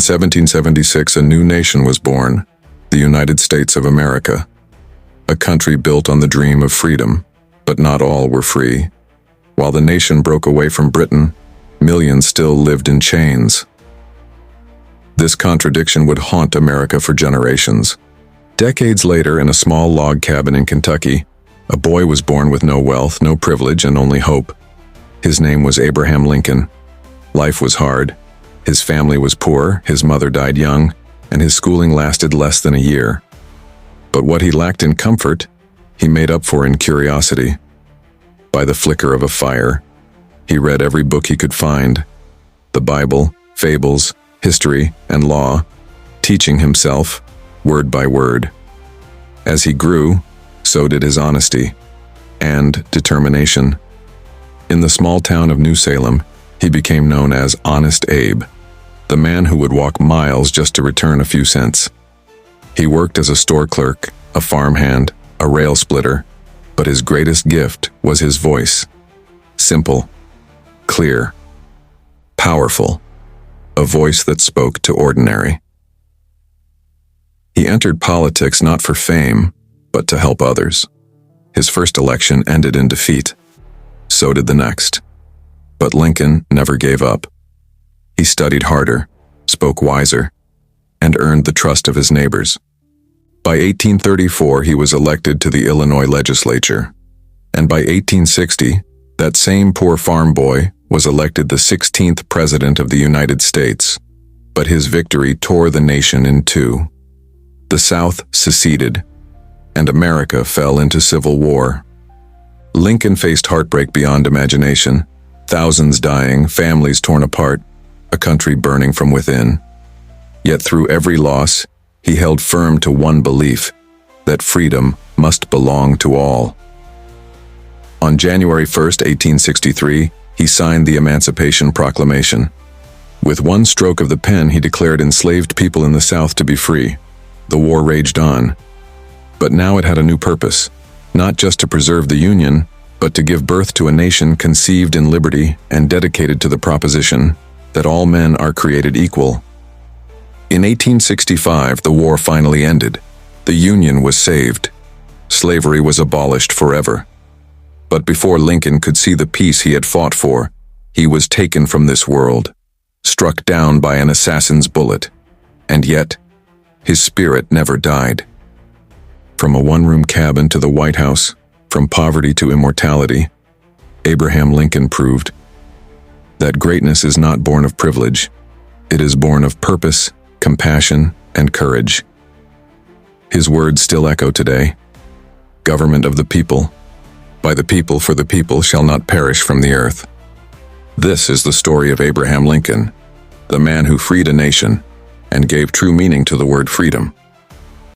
1776, a new nation was born, the United States of America. A country built on the dream of freedom, but not all were free. While the nation broke away from Britain, millions still lived in chains. This contradiction would haunt America for generations. Decades later, in a small log cabin in Kentucky, a boy was born with no wealth, no privilege, and only hope. His name was Abraham Lincoln. Life was hard. His family was poor, his mother died young, and his schooling lasted less than a year. But what he lacked in comfort, he made up for in curiosity. By the flicker of a fire, he read every book he could find, the Bible, fables, history, and law, teaching himself, word by word. As he grew, so did his honesty and determination. In the small town of New Salem, he became known as Honest Abe, the man who would walk miles just to return a few cents. He worked as a store clerk, a farmhand, a rail splitter, but his greatest gift was his voice. Simple, clear, powerful, a voice that spoke to ordinary. He entered politics not for fame, but to help others. His first election ended in defeat. So did the next. But Lincoln never gave up. He studied harder, spoke wiser, and earned the trust of his neighbors. By 1834, he was elected to the Illinois legislature, and by 1860, that same poor farm boy was elected the 16th President of the United States. But his victory tore the nation in two. The South seceded, and America fell into civil war. Lincoln faced heartbreak beyond imagination, thousands dying, families torn apart, a country burning from within. Yet through every loss, he held firm to one belief, that freedom must belong to all. On January 1, 1863, he signed the Emancipation Proclamation. With one stroke of the pen, he declared enslaved people in the South to be free. The war raged on. But now it had a new purpose, not just to preserve the Union, but to give birth to a nation conceived in liberty and dedicated to the proposition that all men are created equal. In 1865, the war finally ended. The Union was saved. Slavery was abolished forever. But before Lincoln could see the peace he had fought for, he was taken from this world, struck down by an assassin's bullet. And yet, his spirit never died. From a one-room cabin to the White House, from poverty to immortality, Abraham Lincoln proved that greatness is not born of privilege. It is born of purpose, compassion, and courage. His words still echo today. Government of the people, by the people, for the people shall not perish from the earth. This is the story of Abraham Lincoln, the man who freed a nation and gave true meaning to the word freedom.